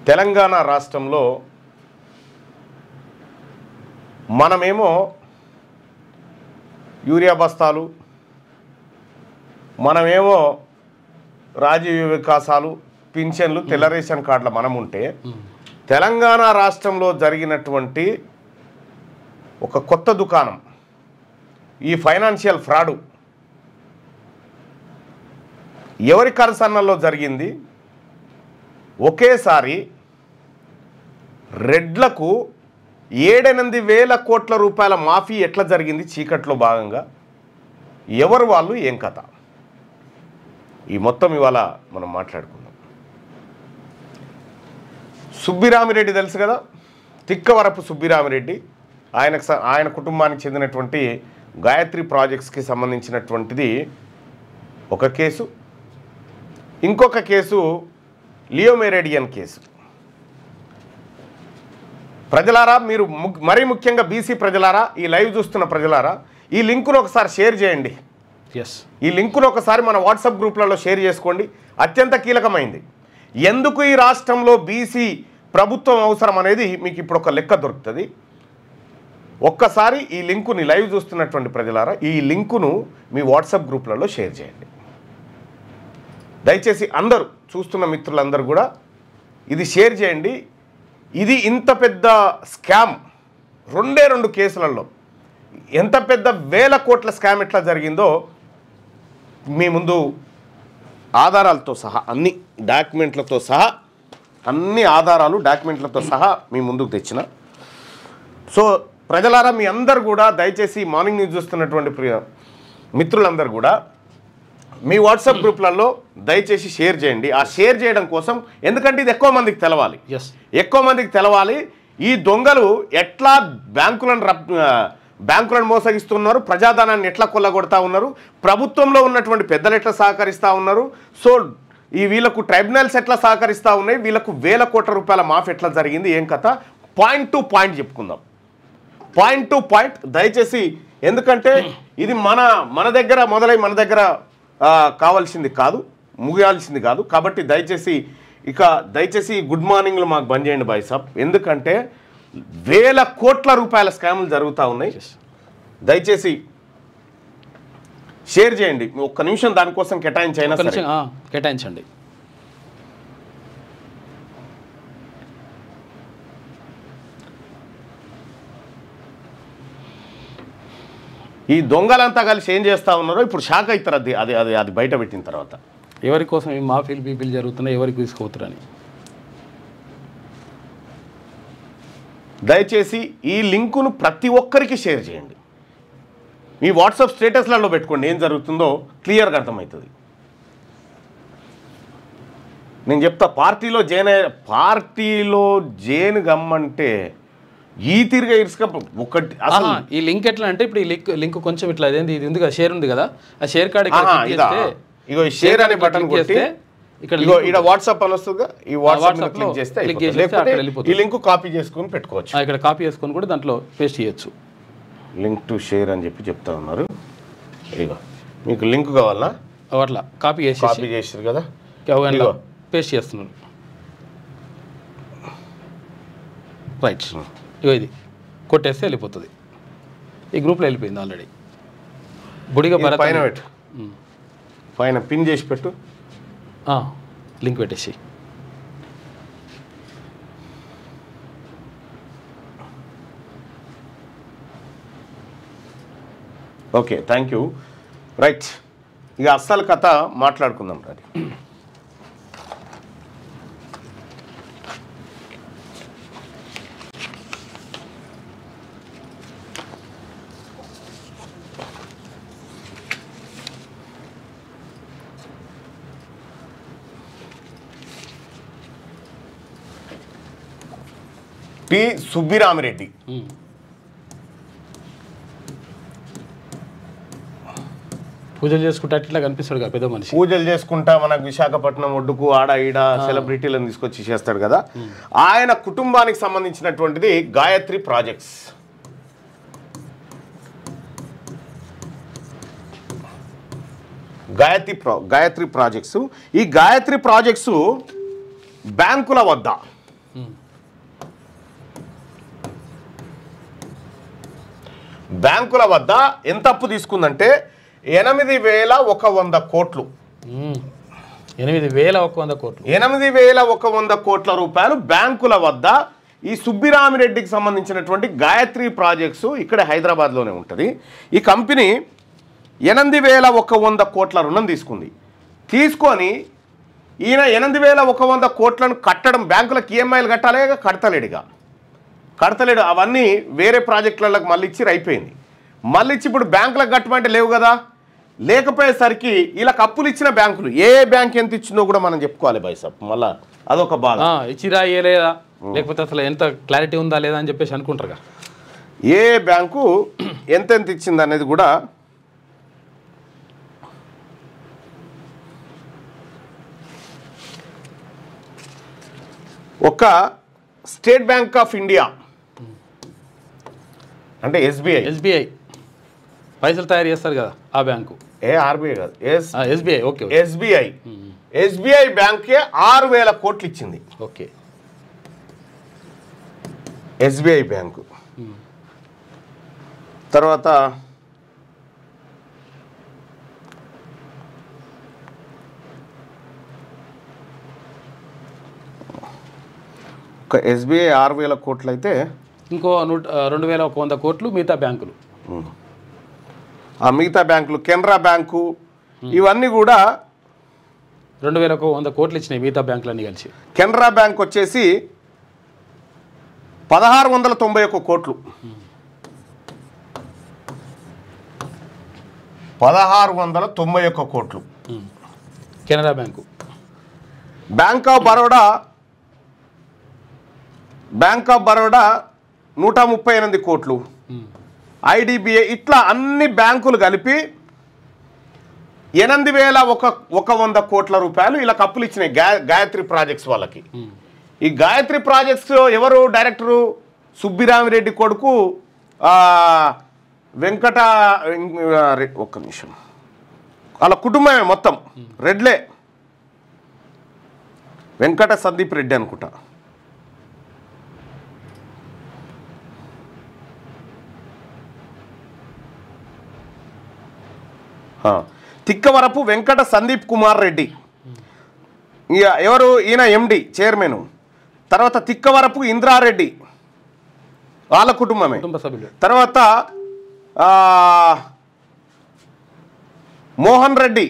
తెలంగాణ రాష్ట్రంలో మనమేమో యూరియా బస్తాలు, మనమేమో రాజీవ్ వికాసాలు, పింఛన్లు, తెల్ల రేషన్ కార్డుల మనం ఉంటే, తెలంగాణ రాష్ట్రంలో జరిగినటువంటి ఒక కొత్త దుకాణం, ఈ ఫైనాన్షియల్ ఫ్రాడు ఎవరి కరసన్నల్లో జరిగింది? ఒకేసారి రెడ్లకు 7-8 వేల కోట్ల రూపాయల మాఫీ ఎట్లా జరిగింది? చీకట్లో భాగంగా ఎవరు వాళ్ళు, ఏం కథ? ఈ మొత్తం ఇవాళ మనం మాట్లాడుకుందాం. సుబ్బిరామిరెడ్డి తెలుసు కదా, తిక్కవరపు సుబ్బిరామిరెడ్డి. ఆయన కుటుంబానికి చెందినటువంటి గాయత్రి ప్రాజెక్ట్స్కి సంబంధించినటువంటిది ఒక కేసు. ఇంకొక కేసు లియో మెరిడియన్ కేసు. ప్రజలారా, మీరు మరీ ముఖ్యంగా బీసీ ప్రజలారా, ఈ లైవ్ చూస్తున్న ప్రజలారా, ఈ లింకును ఒకసారి షేర్ చేయండి. ఈ లింకును ఒకసారి మన వాట్సాప్ గ్రూప్లలో షేర్ చేసుకోండి. అత్యంత కీలకమైంది. ఎందుకు ఈ రాష్ట్రంలో బీసీ ప్రభుత్వం అవసరం అనేది మీకు ఇప్పుడు ఒక లెక్క దొరుకుతుంది. ఒక్కసారి ఈ లింకుని, లైవ్ చూస్తున్నటువంటి ప్రజలారా, ఈ లింకును మీ వాట్సాప్ గ్రూప్లలో షేర్ చేయండి. దయచేసి అందరూ చూస్తున్న మిత్రులందరూ కూడా ఇది షేర్ చేయండి. ఇది ఇంత పెద్ద స్కామ్, 2 కేసులలో ఎంత పెద్ద వేల కోట్ల స్కామ్ ఎట్లా జరిగిందో మీ ముందు ఆధారాలతో సహా, అన్ని డాక్యుమెంట్లతో సహా, అన్ని ఆధారాలు డాక్యుమెంట్లతో సహా మీ ముందుకు తెచ్చిన. సో ప్రజలారా, మీ అందరు కూడా దయచేసి మార్నింగ్ న్యూస్ చూస్తున్నటువంటి మిత్రులందరూ కూడా మీ వాట్సాప్ గ్రూప్లలో దయచేసి షేర్ చేయండి. ఆ షేర్ చేయడం కోసం, ఎందుకంటే ఇది ఎక్కువ మందికి తెలవాలి. ఈ దొంగలు ఎట్లా బ్యాంకులను మోసగిస్తున్నారు, ప్రజాధనాన్ని ఎట్లా కొల్లగొడతా ఉన్నారు, ప్రభుత్వంలో ఉన్నటువంటి పెద్దలు ఎట్లా సహకరిస్తూ ఉన్నారు, సో వీళ్ళకు ట్రైబ్యునల్స్ ఎట్లా సహకరిస్తూ ఉన్నాయి, వీళ్ళకు వేల కోట్ల రూపాయల మాఫీ ఎట్లా జరిగింది, ఏం కథ, పాయింట్ టు పాయింట్ చెప్పుకుందాం. పాయింట్ టు పాయింట్ దయచేసి, ఎందుకంటే ఇది మన దగ్గర మొదలై మన దగ్గర కావాల్సింది కాదు, ముగియాల్సింది కాదు. కాబట్టి దయచేసి గుడ్ మార్నింగ్లో మాకు బంద్ చేయండి బాయ్ సాబ్. ఎందుకంటే వేల కోట్ల రూపాయల స్కాములు జరుగుతూ ఉన్నాయి. దయచేసి షేర్ చేయండి. ఒక్క నిమిషం దానికోసం కేటాయించండి. ఈ దొంగలంతా కలిసి ఏం చేస్తూ ఉన్నారో ఇప్పుడు షాక్ అవుతారు. అది బయట పెట్టిన తర్వాత ఎవరి కోసం ఈ మాఫీలు పీపీలు జరుగుతున్నాయి, ఎవరికి తీసుకోవద్దని. దయచేసి ఈ లింకును ప్రతి ఒక్కరికి షేర్ చేయండి. మీ వాట్సాప్ స్టేటస్లలో పెట్టుకోండి. ఏం జరుగుతుందో క్లియర్గా అర్థమవుతుంది. నేను చెప్తా, పార్టీలో జైన్ గమ్మంటే ఈ తిరిగా ఇసుక ఒకటి. అసలు ఈ లింక్ ఎట్లా అంటే, ఇప్పుడు ఈ లింక్ కొంచెం ఇట్లా అదేంది, ఇది ఉంది కదా, షేర్ ఉంది కదా, ఆ షేర్ కార్డ్ ఇగో షేర్ అనే బటన్ కొట్టి ఇక్కడ వాట్సాప్ అని వస్తుందిగా, ఈ వాట్సాప్ క్లిక్ చేస్తే ఈ లింక్ కాపీ చేసుకొని పెట్టుకోవచ్చు. ఇక్కడ కాపీ చేసుకొని కూడా దాంట్లో పేస్ట్ చేయొచ్చు. లింక్ టు షేర్ అని చెప్పి చెప్తా ఉన్నారు. ఇగో మీకు లింక్ కావాలా, అట్లా కాపీ చేసారు కదా, పేస్ట్ చేస్తున్నారు. రైట్, ఇగో ఇది కొట్టేస్తే వెళ్ళిపోతుంది. ఈ గ్రూప్లో వెళ్ళిపోయింది ఆల్రెడీ. బుడిగా పైన పెట్టు, పైన పిన్ చేసి పెట్టు, లింక్ పెట్టేసి. Okay, thank you. రైట్, ఇక అస్సలు కథ మాట్లాడుకుందాం. అది పి సుబ్బిరామిరెడ్డి పూజలు చేసుకుంటా ఇట్లా కనిపిస్తాడు కదా పెద్ద మనిషి. పూజలు చేసుకుంటా మనకు విశాఖపట్నం ఒడ్డుకు ఆడ ఈడ సెలబ్రిటీలను తీసుకొచ్చి చేస్తాడు కదా. ఆయన కుటుంబానికి సంబంధించినటువంటిది గాయత్రి ప్రాజెక్ట్స్. గాయత్రి ప్రాజెక్ట్స్. ఈ గాయత్రి ప్రాజెక్ట్స్ బ్యాంకుల వద్ద బ్యాంకుల వద్ద ఎంత అప్పు తీసుకుందంటే 8,100 కోట్లు. 8,100 కోట్లు. 8,100 కోట్ల రూపాయలు బ్యాంకుల వద్ద ఈ సుబ్బిరామిరెడ్డికి సంబంధించినటువంటి గాయత్రి ప్రాజెక్ట్స్ ఇక్కడ హైదరాబాద్లోనే ఉంటుంది. ఈ కంపెనీ 8,100 కోట్ల రుణం తీసుకొని ఈయన 8,100 కోట్లను కట్టడం, బ్యాంకులకు ఈఎంఐలు కట్టాలి, కడతలేడు. అవన్నీ వేరే ప్రాజెక్టులకు మళ్ళీ ఇచ్చి అయిపోయింది. మళ్ళీ ఇచ్చి ఇప్పుడు బ్యాంకులకు కట్టమంటే లేవు కదా. లేకపోయేసరికి ఇలా అప్పులు ఇచ్చిన బ్యాంకులు ఏ బ్యాంక్ ఎంత ఇచ్చిందో కూడా మనం చెప్పుకోవాలి బాయ్ సాబ్. మళ్ళీ అదొక బాధ. ఇచ్చిరా లేదా, లేకపోతే అసలు ఎంత క్లారిటీ ఉందా లేదా అని చెప్పేసి అనుకుంటారుగా. ఏ బ్యాంకు ఎంతెంత ఇచ్చింది అనేది కూడా ఒక స్టేట్ బ్యాంక్ ఆఫ్ ఇండియా అంటే ఎస్బీఐ పైసలు తయారు చేస్తారు కదా ఆ బ్యాంకు. ఆర్బీఐ కాదు, ఎస్బీఐ. ఓకే, ఎస్బీఐ బ్యాంకే 6,000 కోట్లు ఇచ్చింది. Okay, SBI bank. తర్వాత ఒక ఎస్బీఐ 6,000 కోట్లు అయితే ఇంకో 2,100 కోట్లు మిగతా బ్యాంకులు. ఆ మిగతా బ్యాంకులు కెనరా బ్యాంకు ఇవన్నీ కూడా 2,100 కోట్లు ఇచ్చినాయి మిగతా బ్యాంకులన్నీ కలిసి. కెనరా బ్యాంక్ వచ్చేసి 1,691 కోట్లు. 1,691 కోట్లు Canara bank. Bank of Baroda 138 కోట్లు. ఐడిబిఐ ఇట్లా అన్ని బ్యాంకులు కలిపి 8,100 కోట్ల రూపాయలు ఇలా అప్పులు ఇచ్చినాయి గాయత్రి ప్రాజెక్ట్స్ వాళ్ళకి. ఈ గాయత్రి ప్రాజెక్ట్స్ ఎవరు డైరెక్టరు? సుబ్బిరామిరెడ్డి కొడుకు వెంకట, ఒక్క నిమిషం, వాళ్ళ కుటుంబమే మొత్తం రెడ్లే, వెంకట సందీప్ రెడ్డి అనుకుంటా. తిక్కవరపు వెంకట సందీప్ కుమార్ రెడ్డి ఎవరు? ఈయన ఎండి చైర్మన్. తర్వాత తిక్కవరపు ఇంద్రారెడ్డి వాళ్ళ కుటుంబమే. తర్వాత మోహన్ రెడ్డి,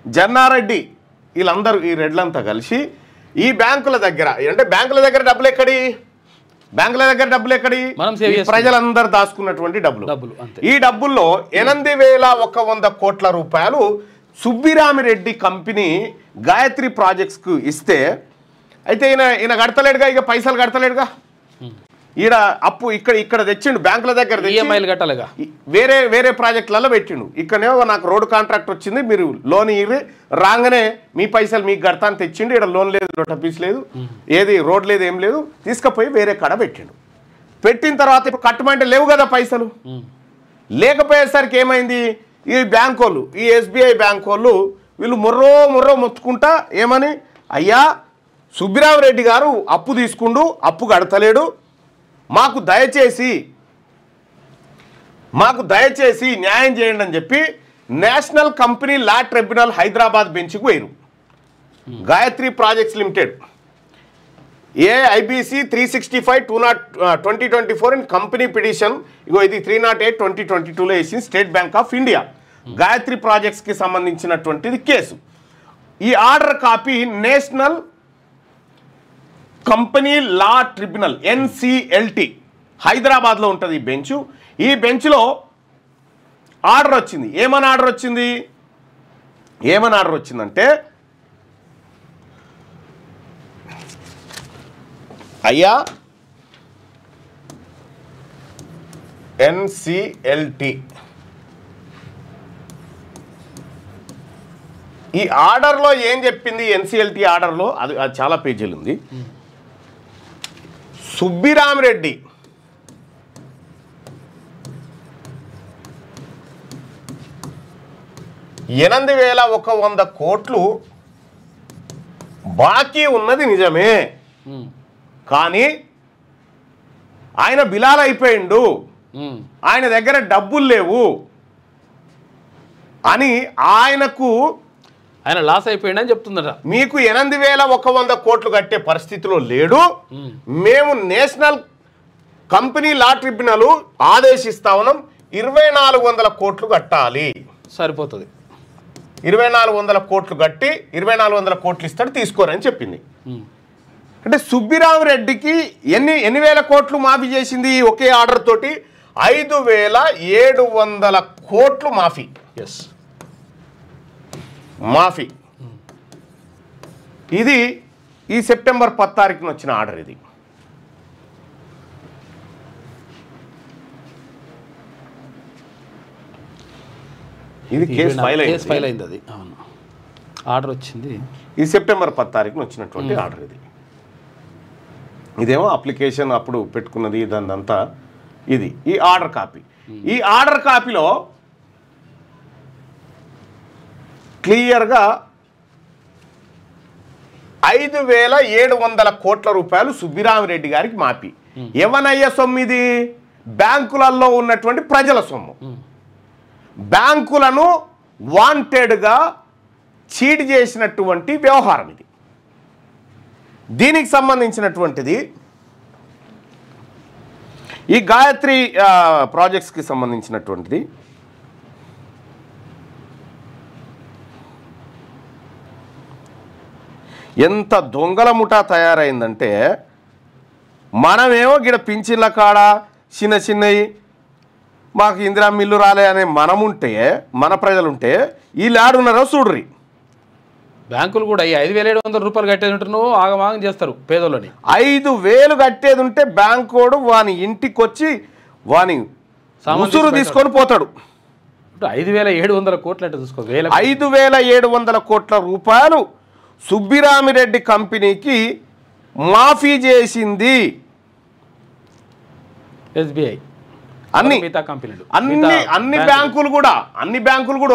జన్నారెడ్డి, వీళ్ళందరూ ఈ రెడ్లంతా కలిసి ఈ బ్యాంకుల దగ్గర, అంటే బ్యాంకుల దగ్గర డబ్బులు ఎక్కడి? ప్రజలందరూ దాచుకున్నటువంటి డబ్బులు. ఈ డబ్బుల్లో 8,100 కోట్ల రూపాయలు సుబ్బిరామిరెడ్డి కంపెనీ గాయత్రి ప్రాజెక్ట్స్ కు ఇస్తే, అయితే ఈయన కడతలేడుగా, ఇక పైసలు కడతలేడుగా. ఈడ అప్పు ఇక్కడ తెచ్చిండు, బ్యాంకుల దగ్గర కట్టాలిగా, వేరే ప్రాజెక్టులలో పెట్టిండు. ఇక్కడనేమో నాకు రోడ్ కాంట్రాక్ట్ వచ్చింది, మీరు లోన్ ఇవ్వరు, రాగానే మీ పైసలు మీకు కడతా అని తెచ్చిండు. ఇక్కడ లోన్ లేదు, నోటీస్ లేదు, ఏది రోడ్ లేదు, ఏం లేదు, తీసుకుపోయి వేరే కాడ పెట్టిండు. పెట్టిన తర్వాత ఇప్పుడు కట్టమంటే లేవు కదా పైసలు. లేకపోయేసరికి ఏమైంది, ఈ బ్యాంక్ వాళ్ళు, ఈ ఎస్బీఐ బ్యాంక్ వాళ్ళు వీళ్ళు మొర్రో మొత్తుకుంటా ఏమని, అయ్యా సుబ్బిరామిరెడ్డి గారు అప్పు తీసుకుండు, అప్పు కడతలేడు, మాకు దయచేసి న్యాయం చేయండి అని చెప్పి national company law tribunal Hyderabad బెంచ్కు పోయారు. గాయత్రి ప్రాజెక్ట్స్ లిమిటెడ్ ఏఐబిసి 365/2024 ఇన్ కంపెనీ పిటిషన్, ఇగో ఇది 308/2022లో వేసింది state bank of India Gayatri ప్రాజెక్ట్స్కి సంబంధించినటువంటిది కేసు. ఈ order copy national company law tribunal NCLT హైదరాబాద్లో ఉంటుంది ఈ బెంచ్. ఈ బెంచ్లో ఆర్డర్ వచ్చింది. ఏమని ఆర్డర్ వచ్చిందంటే, అయ్యా NCLT ఈ ఆర్డర్లో ఏం చెప్పింది? NCLT ఆర్డర్లో అది చాలా పేజీలు ఉంది. సుబ్బిరామిరెడ్డి $8,100 కోట్లు బాకీ ఉన్నది నిజమే. కానీ ఆయన బిలాల్ అయిపోయిండు, ఆయన దగ్గర డబ్బులు లేవు అని ఆయన లాస్ అయిపోయిండని చెప్తుందట. మీకు 8,100 కోట్లు కట్టే పరిస్థితిలో లేడు, మేము నేషనల్ కంపెనీ లా ట్రిబ్యునల్ ఆదేశిస్తా ఉన్నాం 2,400 కోట్లు కట్టాలి, సరిపోతుంది. 2,400 కోట్లు కట్టి 2,400 కోట్లు ఇస్తాడు తీసుకోరని చెప్పింది. అంటే సుబ్బిరామిరెడ్డికి ఎన్ని వేల కోట్లు మాఫీ చేసింది ఒకే ఆర్డర్ తోటి? 5,700 కోట్లు మాఫీ. మాఫీ. ఇది ఈ సెప్టెంబర్ 10 తారీఖున వచ్చిన ఆర్డర్. ఇది కేసు ఫైల్ అయింది. అది అవును, ఆర్డర్ వచ్చింది ఈ సెప్టెంబర్ 10 తారీఖున వచ్చినటువంటి ఆర్డర్. ఇదేమో అప్లికేషన్ అప్పుడు పెట్టుకున్నది దానిదంతా. ఇది ఈ ఆర్డర్ కాపీ. ఈ ఆర్డర్ కాపీలో క్లియర్గా 5,700 కోట్ల రూపాయలు సుబ్బిరామిరెడ్డి గారికి మాఫీ. ఎవనయ్య సొమ్ము ఇది? బ్యాంకులలో ఉన్నటువంటి ప్రజల సొమ్ము. బ్యాంకులను వాంటెడ్గా చీట్ చేసినటువంటి వ్యవహారం ఇది. దీనికి సంబంధించినటువంటిది ఈ గాయత్రి ప్రాజెక్ట్స్కి సంబంధించినటువంటిది. ఎంత దొంగల ముఠా తయారైందంటే, మనమేమో గిడ పింఛన్ల కాడ చిన్న చిన్నవి మాకు ఇందిరా మిల్లు రాలే అనే మనముంటే, మన ప్రజలుంటే వీళ్ళు ఆడున్నారో చూడ్రి. బ్యాంకులు కూడా 5,700 రూపాయలు కట్టేది ఉంటే నువ్వు ఆగమాగం చేస్తారు పేదోళ్ళని. 5,000 కట్టేది ఉంటే బ్యాంకోడు వాని ఇంటికి వచ్చి వాని ఉసురు తీసుకొని పోతాడు. 5,700 కోట్లు అంటే చూసుకో. 5,700 కోట్ల రూపాయలు సుబ్బిరామిరెడ్డి కంపెనీకి మాఫీ చేసింది SBI. అన్ని బ్యాంకులు కూడా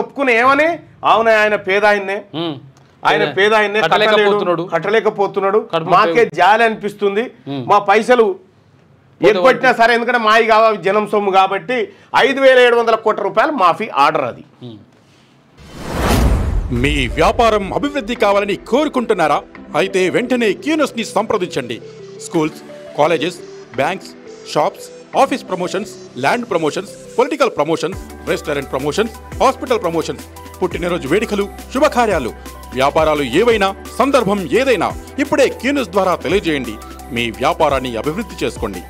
ఒప్పుకుని ఏమని, అవునా ఆయన పేద ఆయన్నే కట్టలేకపోతున్నాడు, మాకే జాలి అనిపిస్తుంది, మా పైసలు ఎగ్గొట్టినా సరే, ఎందుకంటే మాయి కావాలి జనం సొమ్ము కాబట్టి 5,700 కోట్ల రూపాయలు మాఫీ ఆర్డర్. అది మీ వ్యాపారం అభివృద్ధి కావాలని కోరుకుంటున్నారా? అయితే వెంటనే క్యూనస్ ని సంప్రదించండి. Schools, colleges, banks, shops, office promotions, land promotions, political promotions, restaurant promotions, hospital promotions, పుట్టినరోజు వేడుకలు, శుభకార్యాలు, వ్యాపారాలు ఏవైనా, సందర్భం ఏదైనా ఇప్పుడే క్యూనస్ ద్వారా తెలియజేయండి. మీ వ్యాపారాన్ని అభివృద్ధి చేసుకోండి.